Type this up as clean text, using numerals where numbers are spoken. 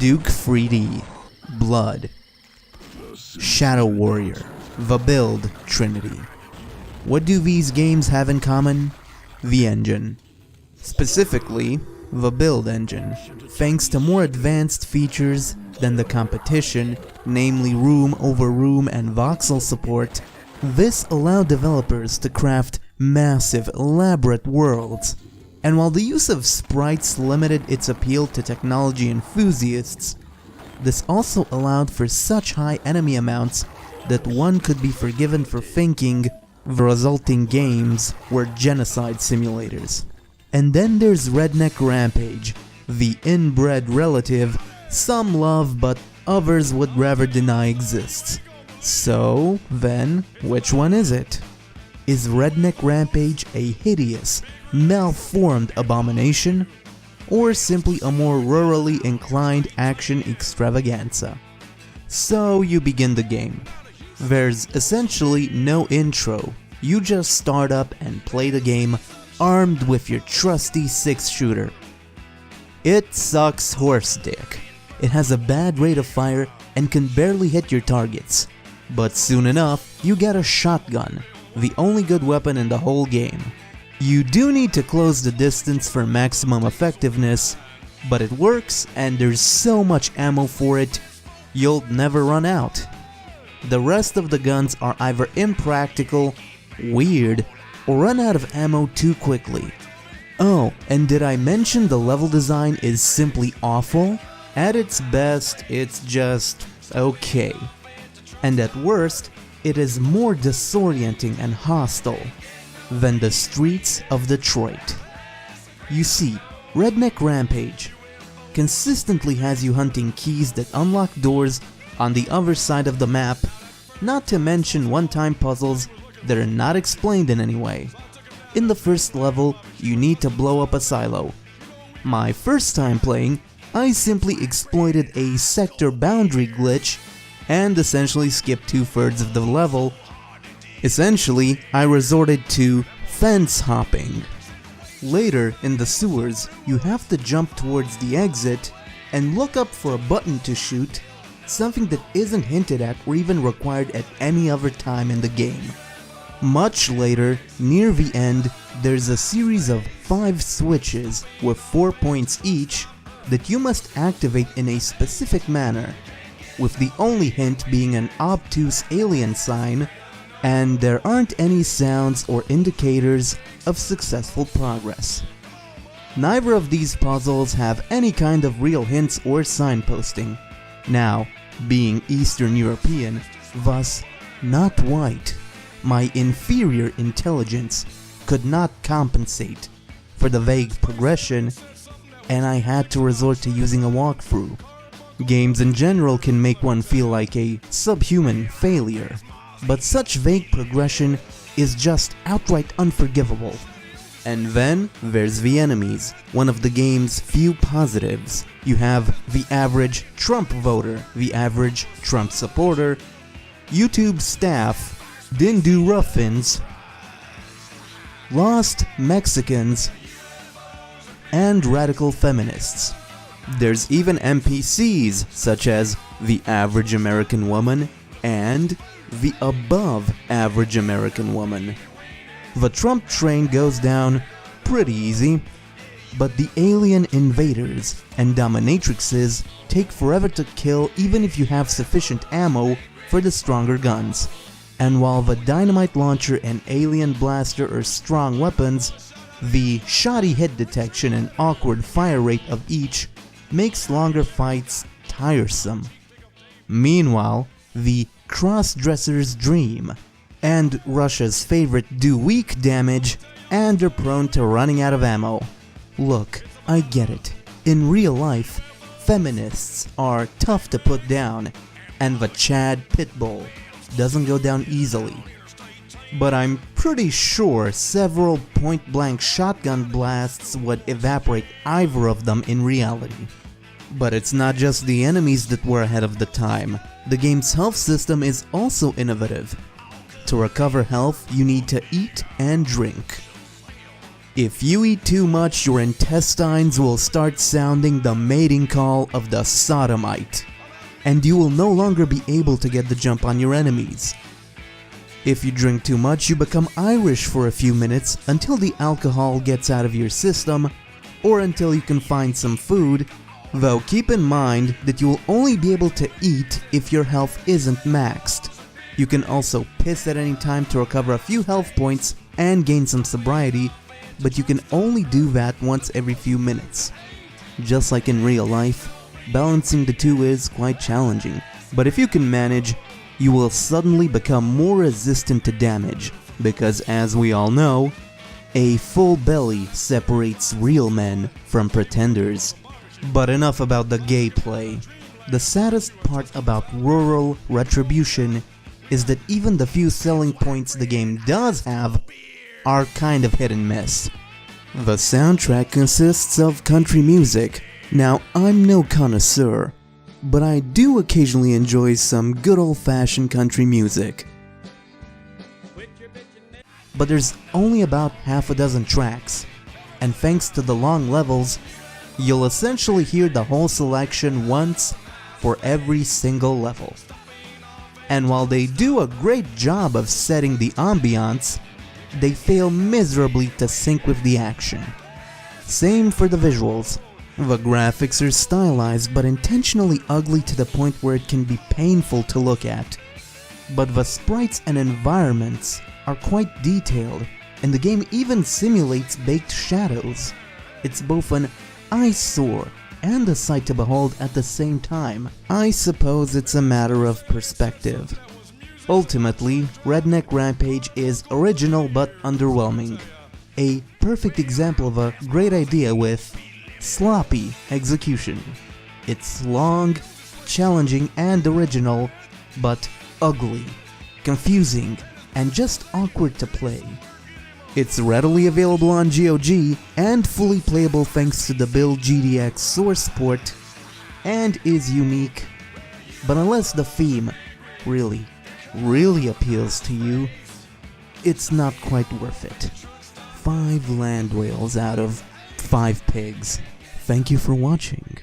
Duke 3D, Blood, Shadow Warrior, The Build Trinity. What do these games have in common? The engine. Specifically, the build engine. Thanks to more advanced features than the competition, namely room over room and voxel support, this allowed developers to craft massive, elaborate worlds. And while the use of sprites limited its appeal to technology enthusiasts, this also allowed for such high enemy amounts that one could be forgiven for thinking the resulting games were genocide simulators. And then there's Redneck Rampage, the inbred relative some love but others would rather deny exists. So then, which one is it? Is Redneck Rampage a hideous, malformed abomination, or simply a more rurally inclined action extravaganza? So you begin the game. There's essentially no intro, you just start up and play the game armed with your trusty 6-shooter. It sucks horse dick. It has a bad rate of fire and can barely hit your targets. But soon enough, you get a shotgun, the only good weapon in the whole game. You do need to close the distance for maximum effectiveness, but it works and there's so much ammo for it, you'll never run out. The rest of the guns are either impractical, weird, or run out of ammo too quickly. Oh, and did I mention the level design is simply awful? At its best, it's just okay. And at worst, it is more disorienting and hostile than the streets of Detroit. You see, Redneck Rampage consistently has you hunting keys that unlock doors on the other side of the map, not to mention one-time puzzles that are not explained in any way. In the first level, you need to blow up a silo. My first time playing, I simply exploited a sector boundary glitch and essentially skipped 2/3 of the level. Essentially, I resorted to fence hopping. Later, in the sewers, you have to jump towards the exit and look up for a button to shoot, something that isn't hinted at or even required at any other time in the game. Much later, near the end, there's a series of 5 switches with 4 points each that you must activate in a specific manner, with the only hint being an obtuse alien sign, and there aren't any sounds or indicators of successful progress. Neither of these puzzles have any kind of real hints or signposting. Now, being Eastern European, thus not white, my inferior intelligence could not compensate for the vague progression, and I had to resort to using a walkthrough. Games in general can make one feel like a subhuman failure, but such vague progression is just outright unforgivable. And then there's the enemies, one of the game's few positives. You have the average Trump voter, the average Trump supporter, YouTube staff, Dindu Ruffins, lost Mexicans, and radical feminists. There's even NPCs such as the average American woman and the above average American woman. The Trump train goes down pretty easy, but the alien invaders and dominatrixes take forever to kill even if you have sufficient ammo for the stronger guns. And while the dynamite launcher and alien blaster are strong weapons, the shoddy hit detection and awkward fire rate of each makes longer fights tiresome. Meanwhile, the cross-dresser's dream and Russia's favorite do weak damage and are prone to running out of ammo. Look, I get it. In real life, feminists are tough to put down, and the Chad Pitbull doesn't go down easily. But I'm pretty sure several point-blank shotgun blasts would evaporate either of them in reality. But it's not just the enemies that were ahead of the time. The game's health system is also innovative. To recover health, you need to eat and drink. If you eat too much, your intestines will start sounding the mating call of the sodomite, and you will no longer be able to get the jump on your enemies. If you drink too much, you become Irish for a few minutes until the alcohol gets out of your system, or until you can find some food, though keep in mind that you will only be able to eat if your health isn't maxed. You can also piss at any time to recover a few health points and gain some sobriety, but you can only do that once every few minutes. Just like in real life, balancing the two is quite challenging, but if you can manage, you will suddenly become more resistant to damage, because as we all know, a full belly separates real men from pretenders. But enough about the gameplay. The saddest part about Rural Retribution is that even the few selling points the game does have are kind of hit and miss. The soundtrack consists of country music. Now, I'm no connoisseur, but I do occasionally enjoy some good old-fashioned country music. But there's only about half a dozen tracks, and thanks to the long levels, you'll essentially hear the whole selection once for every single level. And while they do a great job of setting the ambiance, they fail miserably to sync with the action. Same for the visuals. The graphics are stylized but intentionally ugly to the point where it can be painful to look at. But the sprites and environments are quite detailed, and the game even simulates baked shadows. It's both an eyesore and a sight to behold at the same time. I suppose it's a matter of perspective. Ultimately, Redneck Rampage is original but underwhelming. A perfect example of a great idea with sloppy execution. It's long, challenging and original, but ugly, confusing, and just awkward to play. It's readily available on GOG and fully playable thanks to the Build GDX source port, and is unique, but unless the theme really appeals to you, it's not quite worth it. 5 land whales out of 5 pigs. Thank you for watching.